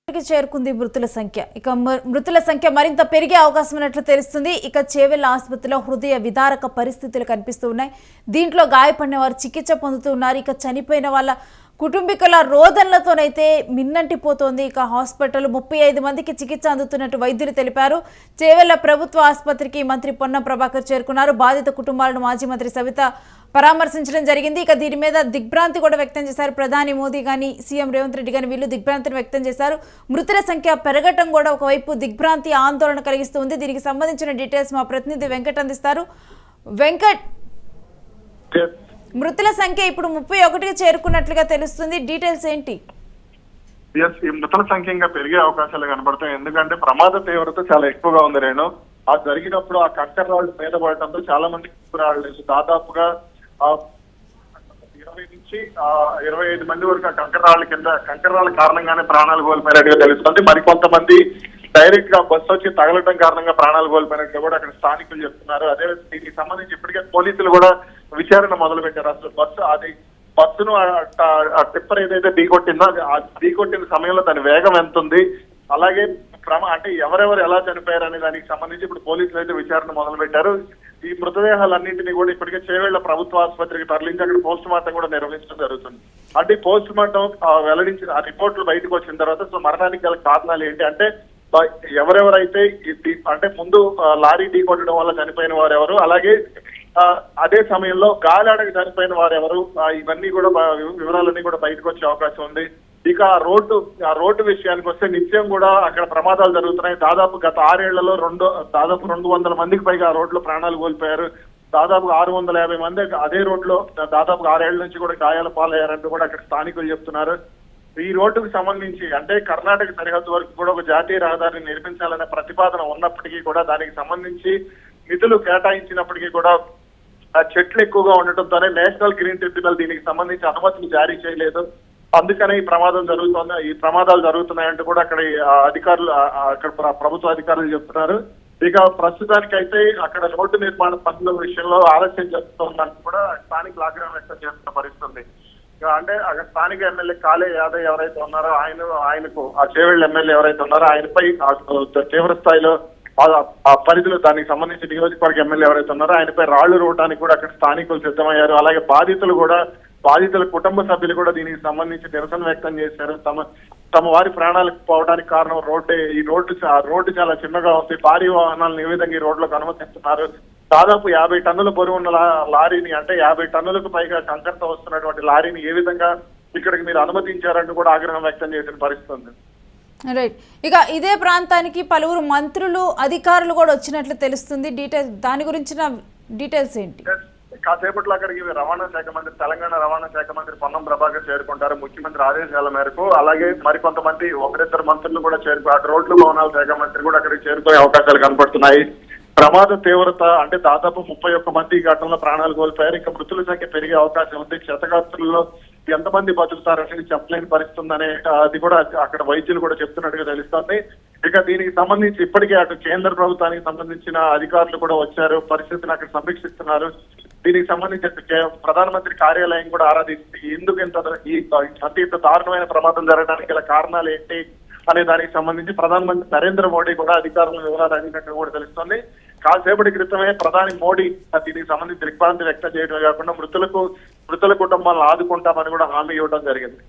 చేరుకుంది మృతుల సంఖ్య. ఇక మృతుల సంఖ్య మరింత పెరిగే అవకాశం ఉన్నట్లు తెలుస్తుంది. ఇక చేవెళ్ల ఆసుపత్రిలో హృదయ విదారక పరిస్థితులు కనిపిస్తూ ఉన్నాయి. దీంట్లో గాయపడిన వారు చికిత్స పొందుతూ ఉన్నారు. ఇక చనిపోయిన వాళ్ళ కుటుంబీకుల రోదనలతోనైతే మిన్నంటిపోతోంది. ఇక హాస్పిటల్ 35 మందికి చికిత్స అందుతున్నట్టు వైద్యులు తెలిపారు. చేవెళ్ల ప్రభుత్వ ఆసుపత్రికి మంత్రి పొన్నం ప్రభాకర్ చేరుకున్నారు. బాధిత కుటుంబాలను మాజీ మంత్రి సవిత పరామర్శించడం జరిగింది. ఇక దీని మీద దిగ్భ్రాంతి కూడా వ్యక్తం చేశారు. ప్రధాని మోదీ కానీ సీఎం రేవంత్ రెడ్డి కానీ వీళ్ళు దిగ్భ్రాంతిని వ్యక్తం చేశారు. మృతుల సంఖ్య పెరగటం కూడా ఒకవైపు దిగ్భ్రాంతి ఆందోళన కలిగిస్తుంది. దీనికి సంబంధించిన డీటెయిల్స్ మా ప్రతినిధి వెంకట్ అందిస్తారు. వెంకట్, మృతుల సంఖ్య ఇప్పుడు 31కి చేరుకున్నట్లుగా తెలుస్తుంది. డీటెయిల్స్ ఏంటి? ఈ మృతుల సంఖ్య ఇంకా పెరిగే అవకాశాలు కనబడతాయి. ఎందుకంటే ప్రమాద తీవ్రత చాలా ఎక్కువగా ఉంది. నేను అది జరిగినప్పుడు ఆ కంకర రాళ్ళు మీద పడటంతో చాలా మంది రాళ్ళు దాదాపుగా 20 నుంచి 25 మంది వరకు ఆ కంకర రాళ్ళ కారణంగానే ప్రాణాలు కోల్పోయినట్టుగా తెలుస్తుంది. మరికొంతమంది డైరెక్ట్ గా బస్సు వచ్చి తగలటం కారణంగా ప్రాణాలు కోల్పోయినట్టుగా కూడా అక్కడ స్థానికులు చెప్తున్నారు. అదే దీనికి సంబంధించి ఇప్పటికే పోలీసులు కూడా విచారణ మొదలు పెట్టారు. అసలు బస్సును టిప్పర్ ఏదైతే ఢీకొట్టిందో ఆ ఢీకొట్టిన సమయంలో దాని వేగం ఎంత ఉంది, అలాగే అంటే ఎవరెవరు ఎలా చనిపోయారు అనే దానికి సంబంధించి ఇప్పుడు పోలీసులు అయితే విచారణ మొదలు పెట్టారు. ఈ మృతదేహాలన్నింటినీ కూడా ఇప్పటికే చేవెళ్ల ప్రభుత్వ ఆసుపత్రికి తరలించి అక్కడ పోస్ట్ మార్టం కూడా నిర్వహించడం జరుగుతుంది. అంటే పోస్ట్ మార్టం వెల్లడించిన ఆ రిపోర్టులు బయటకు వచ్చిన తర్వాత మరణానికి గల కారణాలు ఏంటి అంటే ఎవరెవరైతే అంటే ముందు లారీ ఢీ కొట్టడం వల్ల చనిపోయిన వారు ఎవరు, అలాగే అదే సమయంలో గాలాడకి చనిపోయిన వారు ఎవరు, ఇవన్నీ కూడా వివరాలన్నీ కూడా బయటకు వచ్చే అవకాశం ఉంది. ఇక ఆ రోడ్డు విషయానికి వస్తే నిత్యం కూడా అక్కడ ప్రమాదాలు జరుగుతున్నాయి. దాదాపు గత 6 ఏళ్లలో దాదాపు 200 మందికి పైగా ఆ రోడ్లో ప్రాణాలు కోల్పోయారు. దాదాపు 650 మంది అదే రోడ్లో దాదాపు 6 ఏళ్ల నుంచి కూడా గాయాల పాలయ్యారంటూ కూడా అక్కడ స్థానికులు చెప్తున్నారు. ఈ రోడ్డుకు సంబంధించి అంటే కర్ణాటక సరిహద్దు వరకు కూడా ఒక జాతీయ రహదారిని నిర్మించాలనే ప్రతిపాదన ఉన్నప్పటికీ కూడా దానికి సంబంధించి నిధులు కేటాయించినప్పటికీ కూడా చెట్లు ఎక్కువగా ఉండటంతోనే నేషనల్ గ్రీన్ ట్రిబ్యునల్ దీనికి సంబంధించి అనుమతిని జారీ చేయలేదు. అందుకనే ఈ ప్రమాదాలు జరుగుతున్నాయంటూ కూడా అక్కడ అధికారులు అక్కడ ప్రభుత్వ అధికారులు చెప్తున్నారు. ఇక ప్రస్తుతానికైతే అక్కడ రోడ్డు నిర్మాణ పనుల విషయంలో ఆలస్యం జరుగుతుందని కూడా స్థానికులు ఆగ్రహం వ్యక్తం చేస్తున్న పరిస్థితి. అంటే అక్కడ స్థానిక ఎమ్మెల్యే కాళే యాదవ్ ఎవరైతే ఉన్నారో ఆయనకు ఆ చేవెళ్ల ఎమ్మెల్యే ఎవరైతే ఉన్నారో ఆయనపై తీవ్ర స్థాయిలో ఆ పరిధిలో దానికి సంబంధించి నియోజకవర్గ ఎమ్మెల్యే ఎవరైతే ఉన్నారో ఆయనపై రాళ్లు రువ్వడానికి కూడా అక్కడ స్థానికులు సిద్ధమయ్యారు. అలాగే బాధితుల కుటుంబ సభ్యులు కూడా దీనికి సంబంధించి నిరసన వ్యక్తం చేశారు. తమ వారి ప్రాణాలకు పోవడానికి కారణం ఈ రోడ్డు చాలా చిన్నగా ఉంది. భారీ వాహనాలను ఏ విధంగా ఈ రోడ్లకు అనుమతిస్తున్నారు? దాదాపు 50 టన్నుల బరువు ఉన్న లారీని అంటే 50 టన్నులకు పైగా కంకరతో వస్తున్నటువంటి లారీని ఏ విధంగా ఇక్కడికి మీరు అనుమతించారంటూ కూడా ఆగ్రహం వ్యక్తం చేసిన పరిస్థితి ఉంది. రైట్. ఇక ఇదే ప్రాంతానికి పలువురు మంత్రులు అధికారులు కూడా వచ్చినట్లు తెలుస్తుంది. దాని గురించిన డీటెయిల్స్ ఏంటి? కాసేపట్లో అక్కడికి తెలంగాణ రవాణా శాఖ మంత్రి పొన్నం ప్రభాకర్ చేరుకుంటారు ముఖ్యమంత్రి ఆదేశాల మేరకు. అలాగే మరికొంతమంది 1-2 మంత్రులు కూడా అటు రోడ్లు భవనాల శాఖ మంత్రి కూడా అక్కడికి చేరుకునే అవకాశాలు కనపడుతున్నాయి. ప్రమాద తీవ్రత అంటే దాదాపు 31 మంది ఈ ఘటనలో ప్రాణాలు కోల్పోయారు. ఇంకా మృతుల సంఖ్య పెరిగే అవకాశం ఉంది. క్షతగాత్రుల్లో ఎంతమంది బతుకుతారని చెప్పలేని పరిస్థితి ఉందనే అది కూడా అక్కడ వైద్యులు కూడా చెప్తున్నట్టుగా తెలుస్తుంది. ఇక దీనికి సంబంధించి ఇప్పటికే అటు కేంద్ర ప్రభుత్వానికి సంబంధించిన అధికారులు కూడా వచ్చారు, పరిస్థితిని అక్కడ సమీక్షిస్తున్నారు. దీనికి సంబంధించి ప్రధానమంత్రి కార్యాలయం కూడా ఆరాధిస్తుంది. ఎందుకు ఇంత దారుణమైన ప్రమాదం జరగడానికి గల కారణాలు ఏంటి అనే దానికి సంబంధించి ప్రధానమంత్రి నరేంద్ర మోడీ కూడా అధికారుల వివరాలు అడిగినట్టు కూడా తెలుస్తుంది. కాసేపటి క్రితమే ప్రధాని మోడీ దీనికి సంబంధించి దిగ్భ్రాంతి వ్యక్తం చేయడమే కాకుండా మృతుల కుటుంబాలను ఆదుకుంటామని కూడా హామీ ఇవ్వడం జరిగింది.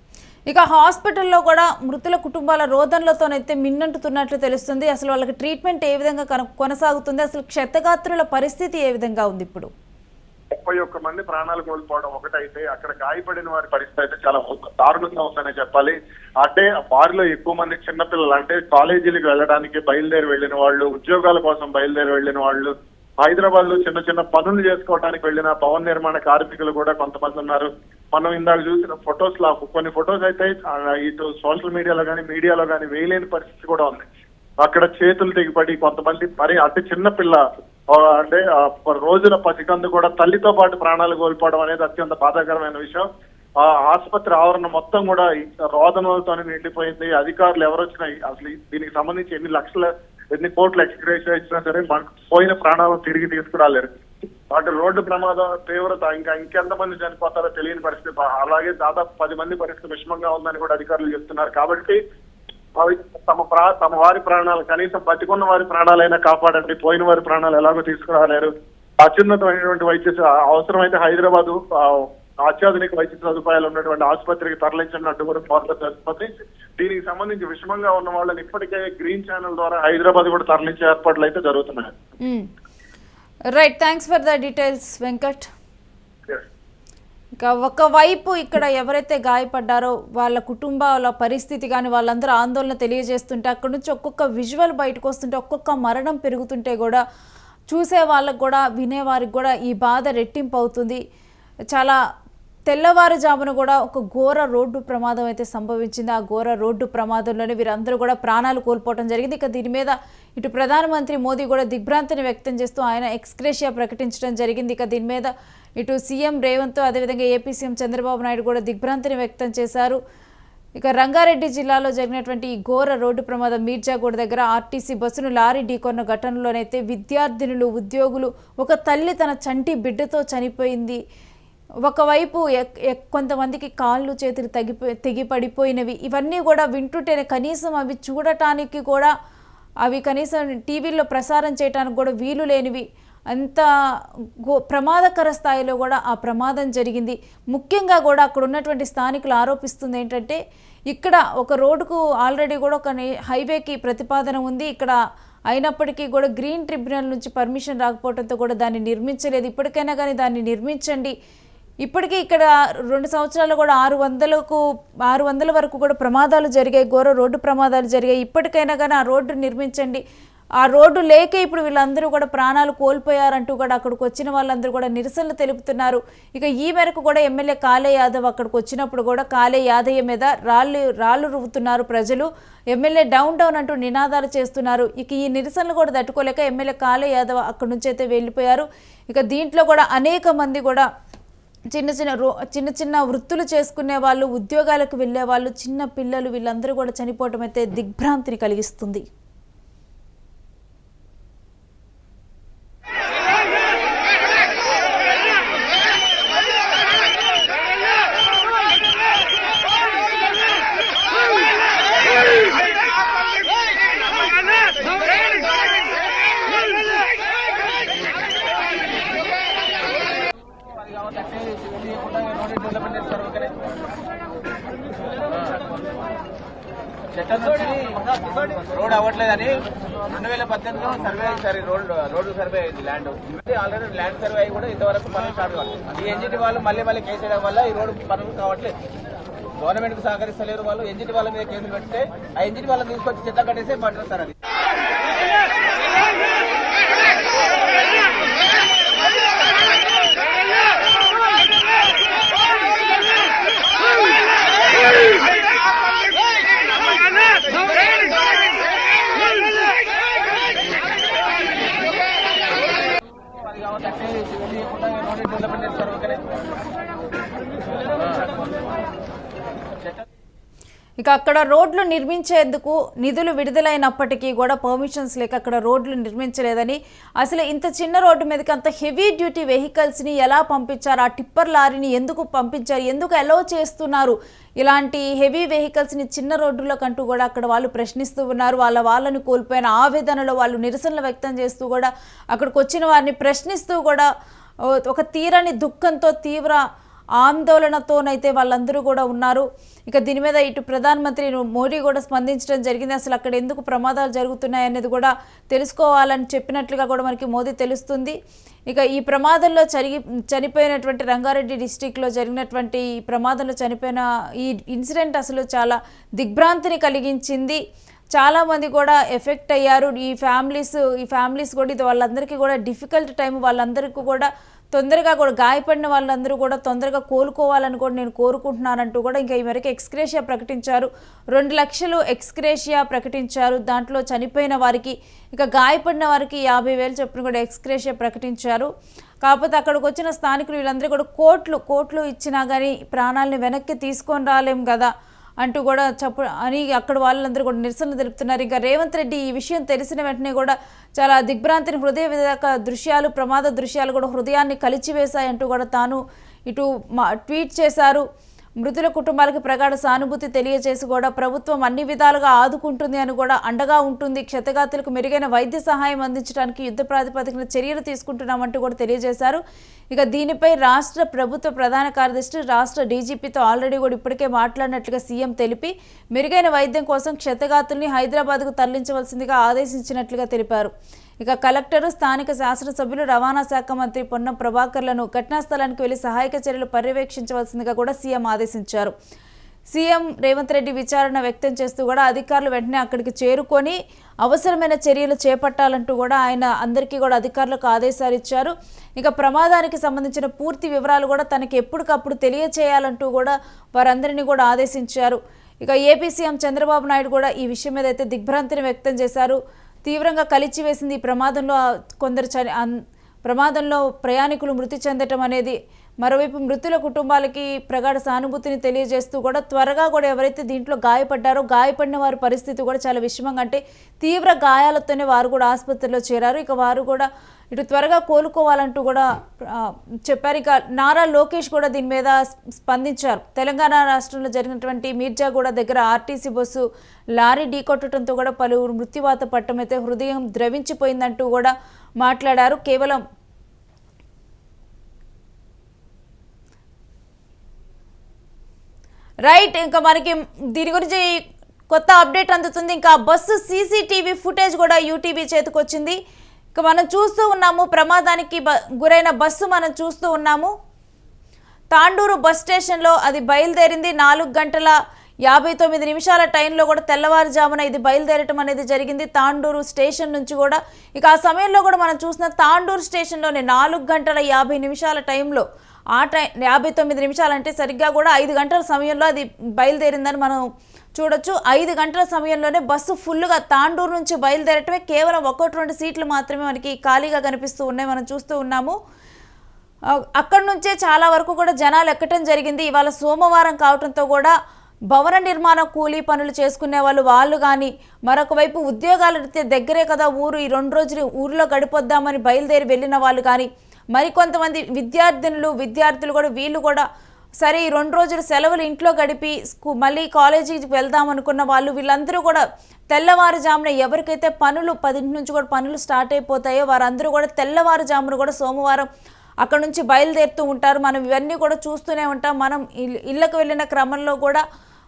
ఇక హాస్పిటల్లో కూడా మృతుల కుటుంబాల రోదనలతోనైతే మిన్నంటుతున్నట్లు తెలుస్తుంది. అసలు వాళ్ళకి ట్రీట్మెంట్ ఏ విధంగా కొనసాగుతుంది? అసలు క్షతగాత్రుల పరిస్థితి ఏ విధంగా ఉంది? ఇప్పుడు 31 మంది ప్రాణాలు కోల్పోవడం ఒకటైతే అక్కడ గాయపడిన వారి పరిస్థితి అయితే చాలా దారుణంగా ఉందనే చెప్పాలి. అంటే వారిలో ఎక్కువ మంది చిన్నపిల్లలు అంటే కాలేజీలకు వెళ్ళడానికి బయలుదేరి వెళ్లిన వాళ్ళు, ఉద్యోగాల కోసం బయలుదేరి వెళ్లిన వాళ్ళు, హైదరాబాద్ లో చిన్న చిన్న పనులు చేసుకోవడానికి వెళ్లిన భవన నిర్మాణ కార్మికులు కూడా కొంతమంది ఉన్నారు. మనం ఇందాక చూసిన కొన్ని ఫొటోస్ అయితే ఇటు సోషల్ మీడియాలో కానీ వేయలేని పరిస్థితి కూడా ఉంది. అక్కడ చేతులు తెగిపడి కొంతమంది మరి అతి చిన్న పిల్ల అంటే రోజుల పసికందు కూడా తల్లితో పాటు ప్రాణాలు కోల్పోవడం అనేది అత్యంత బాధాకరమైన విషయం. ఆ ఆసుపత్రి ఆవరణ మొత్తం కూడా రోదనలతోనే నిండిపోయింది. అధికారులు ఎవరొచ్చినా అసలు దీనికి సంబంధించి ఎన్ని కోట్ల ఎక్స్గ్రేషన్ ఇచ్చినా సరే మనకు పోయిన ప్రాణాలను తిరిగి తీసుకురాలేరు. అటు రోడ్డు ప్రమాదం తీవ్రత ఇంకెంతమంది చనిపోతారో తెలియని పరిస్థితి. అలాగే దాదాపు 10 మంది పరిస్థితి విషమంగా ఉందని కూడా అధికారులు చెప్తున్నారు. కాబట్టి తమ వారి ప్రాణాలు, కనీసం బతికున్న వారి ప్రాణాలైనా కాపాడండి, పోయిన వారి ప్రాణాలు ఎలాగో తీసుకురాలేరు. అత్యున్నతమైనటువంటి వైద్య అవసరమైతే హైదరాబాద్ అత్యాధునిక వైద్య సదుపాయాలు ఉన్నటువంటి ఆసుపత్రికి తరలించినట్టు కూడా కోరలేదు. దీనికి సంబంధించి విషమంగా ఉన్న వాళ్ళని ఇప్పటికే గ్రీన్ ఛానల్ ద్వారా హైదరాబాద్ కూడా తరలించే ఏర్పాట్లు అయితే జరుగుతున్నాయి. Right, thanks for the details Venkat. ఇక ఒకవైపు ఇక్కడ ఎవరైతే గాయపడ్డారో వాళ్ళ కుటుంబాల పరిస్థితి కానీ వాళ్ళందరూ ఆందోళన తెలియజేస్తుంటే అక్కడ నుంచి ఒక్కొక్క విజువల్ బయటకు వస్తుంటే ఒక్కొక్క మరణం పెరుగుతుంటే కూడా చూసే వాళ్ళకు కూడా వినేవారికి కూడా ఈ బాధ రెట్టింపు అవుతుంది. చాలా తెల్లవారుజామున కూడా ఒక ఘోర రోడ్డు ప్రమాదం అయితే సంభవించింది. ఆ ఘోర రోడ్డు ప్రమాదంలోనే వీరందరూ కూడా ప్రాణాలు కోల్పోవడం జరిగింది. ఇక దీని మీద ఇటు ప్రధానమంత్రి మోదీ కూడా దిగ్భ్రాంతిని వ్యక్తం చేస్తూ ఆయన ఎక్స్గ్రేషియా ప్రకటించడం జరిగింది. ఇక దీని మీద ఇటు సీఎం రేవంత్ అదేవిధంగా ఏపీ సీఎం చంద్రబాబు నాయుడు కూడా దిగ్భ్రాంతిని వ్యక్తం చేశారు. ఇక రంగారెడ్డి జిల్లాలో జరిగినటువంటి ఈ ఘోర రోడ్డు ప్రమాదం మీర్జాగూడ దగ్గర ఆర్టీసీ బస్సును లారీ ఢీకొన్న ఘటనలోనైతే విద్యార్థినులు, ఉద్యోగులు, ఒక తల్లి తన చంటి బిడ్డతో చనిపోయింది. ఒకవైపు కొంతమందికి కాళ్ళు చేతులు తెగి పడిపోయినవి. ఇవన్నీ కూడా వింటుంటేనే కనీసం అవి చూడటానికి కూడా, అవి కనీసం టీవీల్లో ప్రసారం చేయడానికి కూడా వీలు లేనివి. అంత ప్రమాదకర స్థాయిలో కూడా ఆ ప్రమాదం జరిగింది. ముఖ్యంగా కూడా అక్కడ ఉన్నటువంటి స్థానికులు ఆరోపిస్తుంది ఏంటంటే ఇక్కడ ఒక రోడ్డుకు ఆల్రెడీ కూడా ఒక హైవేకి ప్రతిపాదన ఉంది. ఇక్కడ అయినప్పటికీ కూడా గ్రీన్ ట్రిబ్యునల్ నుంచి పర్మిషన్ రాకపోవడంతో కూడా దాన్ని నిర్మించలేదు. ఇప్పటికైనా కానీ దాన్ని నిర్మించండి. ఇప్పటికీ ఇక్కడ 2 సంవత్సరాలు కూడా 600 వరకు కూడా ప్రమాదాలు జరిగాయి, ఘోర రోడ్డు ప్రమాదాలు జరిగాయి. ఇప్పటికైనా కానీ ఆ రోడ్డు నిర్మించండి. ఆ రోడ్డు లేక ఇప్పుడు వీళ్ళందరూ కూడా ప్రాణాలు కోల్పోయారంటూ కూడా అక్కడికి వచ్చిన వాళ్ళందరూ కూడా నిరసనలు తెలుపుతున్నారు. ఇక ఈ మేరకు కూడా ఎమ్మెల్యే కాళే యాదవ్ అక్కడికి వచ్చినప్పుడు కూడా కాళే యాదయ్య మీద రాళ్ళు రువ్వుతున్నారు ప్రజలు. ఎమ్మెల్యే డౌన్ అంటూ నినాదాలు చేస్తున్నారు. ఇక ఈ నిరసనలు కూడా తట్టుకోలేక ఎమ్మెల్యే కాళే యాదవ్ అక్కడి నుంచి అయితే వెళ్ళిపోయారు. ఇక దీంట్లో కూడా అనేక మంది కూడా చిన్న చిన్న వృత్తులు చేసుకునే వాళ్ళు, ఉద్యోగాలకు వెళ్ళే వాళ్ళు, చిన్న పిల్లలు వీళ్ళందరూ కూడా చనిపోవటం అయితే దిగ్భ్రాంతిని కలిగిస్తుంది. రోడ్ అవ్వట్లేదని 2018లో సర్వే అయ్యి రోడ్డు సర్వే అయింది. ల్యాండ్ ఆల్రెడీ ల్యాండ్ సర్వే అయ్యి కూడా ఇంతవరకు పనులు స్టార్ట్ కావాలి. ఈ ఎన్జిటి వాళ్ళు మళ్ళీ కేసు వేయడం వల్ల ఈ రోడ్డు పనులు కావట్లేదు. గవర్నమెంట్ కు సహకరిస్తలేరు వాళ్ళు. ఎన్జిటి వాళ్ళ మీద కేసులు పెడితే ఆ ఎన్జిటి వాళ్ళని తీసుకొచ్చి చెత్త కట్టేసే పట్టుతారు. అది ఇక అక్కడ రోడ్లు నిర్మించేందుకు నిధులు విడుదలైనప్పటికీ కూడా పర్మిషన్స్ లేక అక్కడ రోడ్లు నిర్మించలేదని, అసలు ఇంత చిన్న రోడ్డు మీదకి అంత హెవీ డ్యూటీ వెహికల్స్ని ఎలా పంపించారు, ఆ టిప్పర్ లారీని ఎందుకు పంపించారు, ఎందుకు అలౌ చేస్తున్నారు ఇలాంటి హెవీ వెహికల్స్ని చిన్న రోడ్డులకంటూ కూడా అక్కడ వాళ్ళు ప్రశ్నిస్తూ ఉన్నారు. వాళ్ళని కోల్పోయిన ఆవేదనలో వాళ్ళు నిరసనలు వ్యక్తం చేస్తూ కూడా అక్కడికి వచ్చిన వారిని ప్రశ్నిస్తూ కూడా ఒక తీరని దుఃఖంతో, తీవ్ర ఆందోళనతోనైతే వాళ్ళందరూ కూడా ఉన్నారు. ఇక దీని మీద ఇటు ప్రధానమంత్రి మోడీ కూడా స్పందించడం జరిగింది. అసలు అక్కడ ఎందుకు ప్రమాదాలు జరుగుతున్నాయనేది కూడా తెలుసుకోవాలని చెప్పినట్లుగా కూడా మనకి మోదీ తెలుస్తుంది. ఇక ఈ ప్రమాదంలో చనిపోయినటువంటి రంగారెడ్డి డిస్టిక్లో జరిగినటువంటి ఈ ప్రమాదంలో చనిపోయిన ఈ ఇన్సిడెంట్ అసలు చాలా దిగ్భ్రాంతిని కలిగించింది. చాలామంది కూడా ఎఫెక్ట్ అయ్యారు. ఈ ఫ్యామిలీస్ కూడా ఇది వాళ్ళందరికీ కూడా డిఫికల్ట్ టైం. వాళ్ళందరికీ కూడా తొందరగా కూడా గాయపడిన వాళ్ళందరూ కూడా తొందరగా కోలుకోవాలని కూడా నేను కోరుకుంటున్నానంటూ కూడా ఇంకా ఈ మేరకు ఎక్స్గ్రేషియా ప్రకటించారు. 2 లక్షలు ఎక్స్గ్రేషియా ప్రకటించారు. దాంట్లో చనిపోయిన వారికి, ఇక గాయపడిన వారికి 50,000 చొప్పున కూడా ఎక్స్గ్రేషియా ప్రకటించారు. కాకపోతే అక్కడికి వచ్చిన స్థానికులు వీళ్ళందరూ కూడా కోట్లు ఇచ్చినా కానీ ప్రాణాలని వెనక్కి తీసుకొని రాలేం కదా అంటూ కూడా అని అక్కడ వాళ్ళందరూ కూడా నిరసన తెలుపుతున్నారు. ఇంకా రేవంత్ రెడ్డి ఈ విషయం తెలిసిన వెంటనే కూడా చాలా దిగ్భ్రాంతిని, హృదయ విదారక దృశ్యాలు, ప్రమాద దృశ్యాలు కూడా హృదయాన్ని కలిచివేశాయంటూ కూడా తాను ఇటు ట్వీట్ చేశారు. మృతుల కుటుంబాలకు ప్రగాఢ సానుభూతి తెలియజేసి కూడా ప్రభుత్వం అన్ని విధాలుగా ఆదుకుంటుంది అని కూడా అండగా ఉంటుంది, క్షతగాతులకు మెరుగైన వైద్య సహాయం అందించడానికి యుద్ధ ప్రాతిపదికన చర్యలు తీసుకుంటున్నామంటూ కూడా తెలియజేశారు. ఇక దీనిపై రాష్ట్ర ప్రభుత్వ ప్రధాన కార్యదర్శి రాష్ట్ర డీజీపీతో ఆల్రెడీ కూడా ఇప్పటికే మాట్లాడినట్లుగా సీఎం తెలిపి మెరుగైన వైద్యం కోసం క్షతగాతుల్ని హైదరాబాద్కు తరలించవలసిందిగా ఆదేశించినట్లుగా తెలిపారు. ఇక కలెక్టర్, స్థానిక శాసనసభ్యులు, రవాణా శాఖ మంత్రి పొన్నం ప్రభాకర్లను ఘటనా స్థలానికి వెళ్లి సహాయక చర్యలు పర్యవేక్షించవలసిందిగా కూడా సీఎం ఆదేశించారు. సీఎం రేవంత్ రెడ్డి విచారణ వ్యక్తం చేస్తూ కూడా అధికారులు వెంటనే అక్కడికి చేరుకొని అవసరమైన చర్యలు చేపట్టాలంటూ కూడా ఆయన అందరికీ కూడా అధికారులకు ఆదేశాలు ఇచ్చారు. ఇక ప్రమాదానికి సంబంధించిన పూర్తి వివరాలు కూడా తనకి ఎప్పటికప్పుడు తెలియచేయాలంటూ కూడా వారందరినీ కూడా ఆదేశించారు. ఇక ఏపీ సీఎం చంద్రబాబు నాయుడు కూడా ఈ విషయం మీద అయితే దిగ్భ్రాంతిని వ్యక్తం చేశారు. తీవ్రంగా కలిచివేసింది ఈ ప్రమాదంలో ప్రమాదంలో ప్రయాణికులు మృతి చెందటం అనేది. మరోవైపు మృతుల కుటుంబాలకి ప్రగాఢ సానుభూతిని తెలియజేస్తూ కూడా త్వరగా కూడా ఎవరైతే దీంట్లో గాయపడ్డారో గాయపడిన వారి పరిస్థితి కూడా చాలా విషమంగా, అంటే తీవ్ర గాయాలతోనే వారు కూడా ఆసుపత్రిలో చేరారు. ఇక వారు కూడా ఇటు త్వరగా కోలుకోవాలంటూ కూడా చెప్పారు. ఇక నారా లోకేష్ కూడా దీని మీద స్పందించారు. తెలంగాణ రాష్ట్రంలో జరిగినటువంటి మీర్జాగూడ దగ్గర ఆర్టీసీ బస్సు లారీ ఢీకొట్టడంతో కూడా పలువురు మృత్యువాత పట్టమైతే హృదయం ద్రవించిపోయిందంటూ కూడా మాట్లాడారు. కేవలం రైట్, ఇంకా మనకి దీని గురించి కొత్త అప్డేట్ అందుతుంది. ఇంకా బస్సు సీసీటీవీ ఫుటేజ్ కూడా యూటీవీ చేతికి వచ్చింది. ఇక మనం చూస్తూ ఉన్నాము, ప్రమాదానికి గురైన బస్సు మనం చూస్తూ ఉన్నాము. తాండూరు బస్ స్టేషన్లో అది బయలుదేరింది. 4:59 టైంలో కూడా తెల్లవారుజామున ఇది బయలుదేరటం అనేది జరిగింది తాండూరు స్టేషన్ నుంచి కూడా. ఇక ఆ సమయంలో కూడా మనం చూసిన తాండూరు స్టేషన్లోనే 4:50 టైంలో, ఆ టైం 59 అంటే సరిగ్గా కూడా 5 గంటల సమయంలో అది బయలుదేరిందని మనం చూడొచ్చు. 5 గంటల సమయంలోనే బస్సు ఫుల్గా తాండూరు నుంచి బయలుదేరటమే. కేవలం 1-2 సీట్లు మాత్రమే మనకి ఖాళీగా కనిపిస్తూ ఉన్నాయి, మనం చూస్తూ ఉన్నాము. అక్కడి నుంచే చాలా వరకు కూడా జనాలు ఎక్కటం జరిగింది. ఇవాళ సోమవారం కావడంతో కూడా భవన నిర్మాణ కూలీ పనులు చేసుకునే వాళ్ళు కానీ, మరొక వైపు ఉద్యోగాల రీత్యా దగ్గరే కదా ఊరు, ఈ 2 రోజులు ఊరిలో గడిపొద్దామని బయలుదేరి వెళ్ళిన వాళ్ళు కానీ, మరికొంతమంది విద్యార్థులు కూడా వీళ్ళు కూడా సరే ఈ 2 రోజులు సెలవులు ఇంట్లో గడిపి మళ్ళీ కాలేజీకి వెళ్దాం అనుకున్న వాళ్ళు, వీళ్ళందరూ కూడా తెల్లవారుజామున ఎవరికైతే పనులు 10 నుంచి కూడా పనులు స్టార్ట్ అయిపోతాయో వారందరూ కూడా తెల్లవారుజామున కూడా సోమవారం అక్కడ నుంచి బయలుదేరుతూ ఉంటారు. మనం ఇవన్నీ కూడా చూస్తూనే ఉంటాం. మనం ఇళ్ళకు వెళ్ళిన క్రమంలో కూడా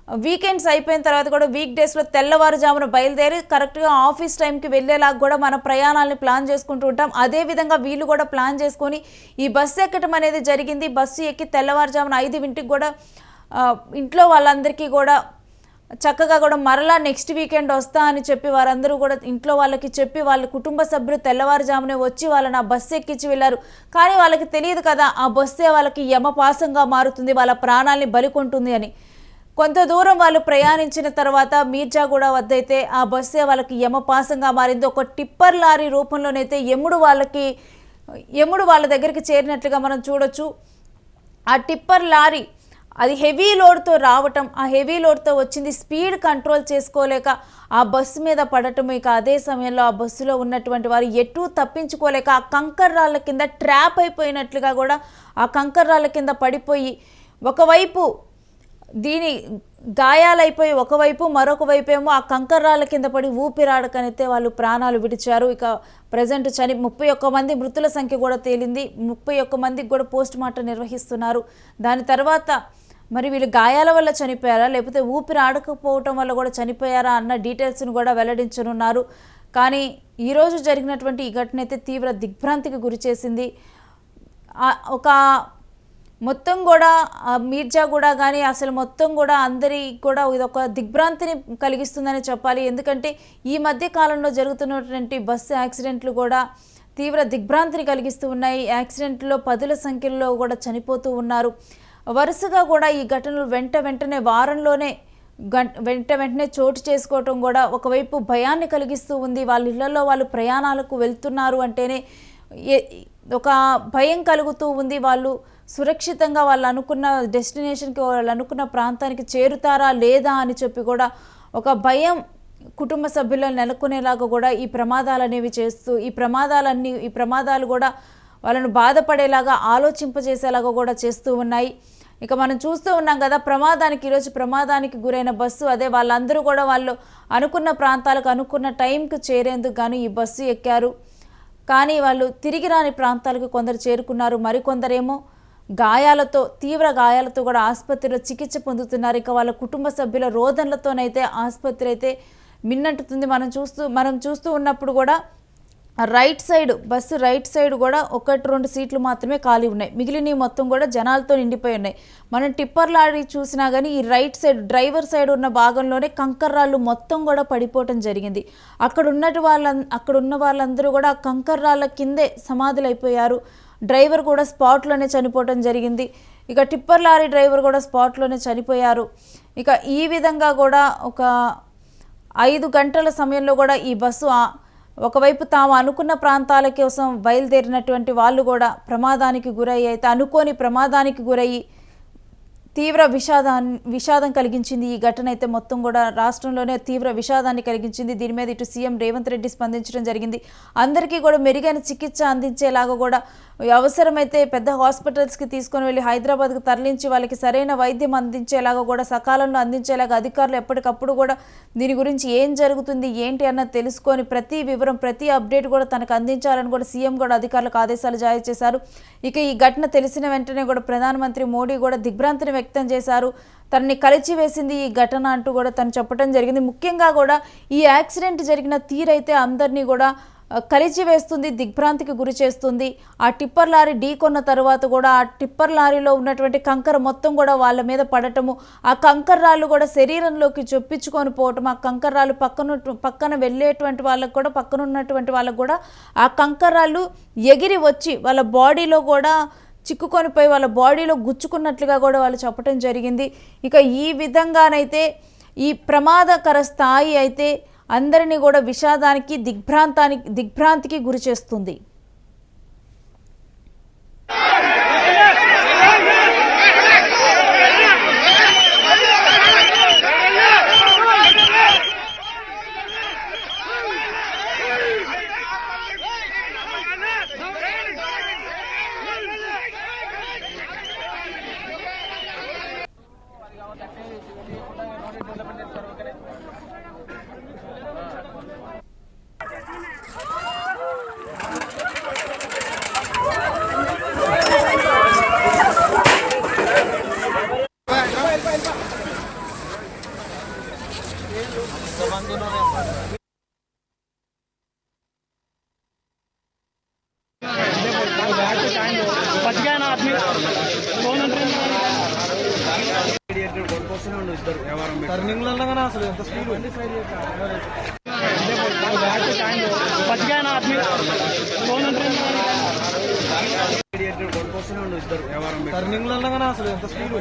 వీకెండ్స్ అయిపోయిన తర్వాత కూడా వీక్ డేస్లో తెల్లవారుజామున బయలుదేరి కరెక్ట్గా ఆఫీస్ టైంకి వెళ్ళేలాగా కూడా మన ప్రయాణాలని ప్లాన్ చేసుకుంటూ ఉంటాం. అదేవిధంగా వీళ్ళు కూడా ప్లాన్ చేసుకొని ఈ బస్సు ఎక్కడం అనేది జరిగింది. బస్సు ఎక్కి తెల్లవారుజామున 5 కూడా ఇంట్లో వాళ్ళందరికీ కూడా చక్కగా కూడా మరలా నెక్స్ట్ వీకెండ్ వస్తా అని చెప్పి వారందరూ కూడా ఇంట్లో వాళ్ళకి చెప్పి వాళ్ళ కుటుంబ సభ్యులు తెల్లవారుజామునే వచ్చి వాళ్ళని ఆ బస్సు ఎక్కించి వెళ్ళారు. కానీ వాళ్ళకి తెలియదు కదా ఆ బస్సే వాళ్ళకి యమపాసంగా మారుతుంది, వాళ్ళ ప్రాణాలని బలికొంటుంది అని. కొంత దూరం వాళ్ళు ప్రయాణించిన తర్వాత మీర్జాగూడ వద్ద అయితే ఆ బస్సే వాళ్ళకి యమపాసంగా మారింది. ఒక టిప్పర్ లారీ రూపంలోనైతే యముడు వాళ్ళ దగ్గరికి చేరినట్లుగా మనం చూడొచ్చు. ఆ టిప్పర్ లారీ అది హెవీ లోడ్తో రావటం, ఆ హెవీ లోడ్తో వచ్చింది, స్పీడ్ కంట్రోల్ చేసుకోలేక ఆ బస్సు మీద పడటం. ఇక అదే సమయంలో ఆ బస్సులో ఉన్నటువంటి వారు ఎటూ తప్పించుకోలేక ఆ కంకర్ రాళ్ళ కింద ట్రాప్ అయిపోయినట్లుగా కూడా ఆ కంకర్ రాళ్ళ కింద పడిపోయి ఒకవైపు దీని గాయాలైపోయి ఒకవైపు, మరొక వైపు ఏమో ఆ కంకర్రాళ్ళ కింద పడి ఊపిరాడకనైతే వాళ్ళు ప్రాణాలు విడిచారు. ఇక ప్రజెంట్ 31 మంది మృతుల సంఖ్య కూడా తేలింది. 31 మందికి కూడా పోస్ట్ మార్టం నిర్వహిస్తున్నారు. దాని తర్వాత మరి వీళ్ళు గాయాల వల్ల చనిపోయారా లేకపోతే ఊపిరి ఆడకపోవటం వల్ల కూడా చనిపోయారా అన్న డీటెయిల్స్ను కూడా వెల్లడించనున్నారు. కానీ ఈరోజు జరిగినటువంటి ఈ ఘటన అయితే తీవ్ర దిగ్భ్రాంతికి గురి చేసింది. ఒక మొత్తం కూడా మీర్జాగూడ కానీ అసలు మొత్తం కూడా అందరికీ కూడా ఇదొక దిగ్భ్రాంతిని కలిగిస్తుందని చెప్పాలి. ఎందుకంటే ఈ మధ్య కాలంలో జరుగుతున్నటువంటి బస్సు యాక్సిడెంట్లు కూడా తీవ్ర దిగ్భ్రాంతిని కలిగిస్తూ ఉన్నాయి. యాక్సిడెంట్లో 10ల సంఖ్యలో కూడా చనిపోతూ ఉన్నారు. వరుసగా కూడా ఈ ఘటనలు వెంటనే వారంలోనే వెంటనే చోటు చేసుకోవటం కూడా ఒకవైపు భయాన్ని కలిగిస్తూ ఉంది. వాళ్ళ ఇళ్లలో వాళ్ళు ప్రయాణాలకు వెళ్తున్నారు అంటేనే ఒక భయం కలుగుతూ ఉంది. వాళ్ళు సురక్షితంగా వాళ్ళు అనుకున్న డెస్టినేషన్కి, వాళ్ళు అనుకున్న ప్రాంతానికి చేరుతారా లేదా అని చెప్పి కూడా ఒక భయం కుటుంబ సభ్యులను నెలకొనేలాగా కూడా ఈ ప్రమాదాలు అనేవి చేస్తూ ఈ ప్రమాదాలు కూడా వాళ్ళను బాధపడేలాగా ఆలోచింపజేసేలాగా కూడా చేస్తూ ఉన్నాయి. ఇక మనం చూస్తూ ఉన్నాం కదా ఈరోజు ప్రమాదానికి గురైన బస్సు. అదే వాళ్ళందరూ కూడా వాళ్ళు అనుకున్న ప్రాంతాలకు అనుకున్న టైంకి చేరేందుకు గాను ఈ బస్సు ఎక్కారు. కానీ వాళ్ళు తిరిగి రాని ప్రాంతాలకు కొందరు చేరుకున్నారు, మరికొందరేమో తీవ్ర గాయాలతో కూడా ఆసుపత్రిలో చికిత్స పొందుతున్నారు. ఇక వాళ్ళ కుటుంబ సభ్యుల రోదనలతోనైతే ఆసుపత్రి అయితే మిన్నంటుతుంది. మనం చూస్తూ ఉన్నప్పుడు కూడా బస్సు రైట్ సైడ్ కూడా 1-2 సీట్లు మాత్రమే ఖాళీ ఉన్నాయి, మిగిలినవి మొత్తం కూడా జనాలతో నిండిపోయి ఉన్నాయి. మనం టిప్పర్ లారీ చూసినా కానీ ఈ రైట్ సైడ్ డ్రైవర్ సైడ్ ఉన్న భాగంలోనే కంకర్ రాళ్ళు మొత్తం కూడా పడిపోవటం జరిగింది. అక్కడ ఉన్న వాళ్ళందరూ కూడా కంకర్ రాళ్ళ కిందే సమాధులైపోయారు. డ్రైవర్ కూడా స్పాట్లోనే చనిపోవటం జరిగింది. ఇక టిప్పర్ లారీ డ్రైవర్ కూడా స్పాట్లోనే చనిపోయారు. ఇక ఈ విధంగా కూడా ఒక 5 గంటల సమయంలో కూడా ఈ బస్సు ఒకవైపు తాము అనుకున్న ప్రాంతాల కోసం బయలుదేరినటువంటి వాళ్ళు కూడా అనుకోని ప్రమాదానికి గురయ్యి తీవ్ర విషాదం కలిగించింది. ఈ ఘటన అయితే మొత్తం కూడా రాష్ట్రంలోనే తీవ్ర విషాదాన్ని కలిగించింది. దీని మీద ఇటు సీఎం రేవంత్ రెడ్డి స్పందించడం జరిగింది. అందరికీ కూడా మెరుగైన చికిత్స అందించేలాగా కూడా అవసరమైతే పెద్ద హాస్పిటల్స్కి తీసుకొని వెళ్ళి హైదరాబాద్కు తరలించి వాళ్ళకి సరైన వైద్యం అందించేలాగా కూడా సకాలంలో అందించేలాగా అధికారులు ఎప్పటికప్పుడు కూడా దీని గురించి ఏం జరుగుతుంది ఏంటి అన్నది తెలుసుకొని ప్రతి వివరం ప్రతి అప్డేట్ కూడా తనకు అందించాలని కూడా సీఎం కూడా అధికారులకు ఆదేశాలు జారీ చేశారు. ఇక ఈ ఘటన తెలిసిన వెంటనే కూడా ప్రధానమంత్రి మోడీ కూడా దిగ్భ్రాంతిని వ్యక్తం చేశారు. తనని కలిచివేసింది ఈ ఘటన అంటూ కూడా తను చెప్పడం జరిగింది. ముఖ్యంగా కూడా ఈ యాక్సిడెంట్ జరిగిన తీరైతే అందరినీ కూడా కలిచివేస్తుంది, దిగ్భ్రాంతికి గురి చేస్తుంది. ఆ టిప్పర్ లారీ ఢీకొన్న తర్వాత కూడా ఆ టిప్పర్ లారీలో ఉన్నటువంటి కంకర మొత్తం కూడా వాళ్ళ మీద పడటము, ఆ కంకర్ రాళ్ళు కూడా శరీరంలోకి చొప్పించుకొని పోవటం, ఆ కంకర్ రాళ్ళు పక్కన వెళ్ళేటువంటి వాళ్ళకు కూడా పక్కన ఉన్నటువంటి వాళ్ళకు కూడా ఆ కంకర్ రాళ్ళు ఎగిరి వచ్చి వాళ్ళ బాడీలో కూడా చిక్కుకొని పోయి వాళ్ళ బాడీలో గుచ్చుకున్నట్లుగా కూడా వాళ్ళు చెప్పడం జరిగింది. ఇక ఈ విధంగానైతే ఈ ప్రమాదకర స్థాయి అయితే అందరినీ కూడా విషాదానికి దిగ్భ్రాంతికి గురి చేస్తుంది. बच गया ना आदमी टर्निंग असल स्पीड बच गया ना आदमी टर्निंग असल स्पीड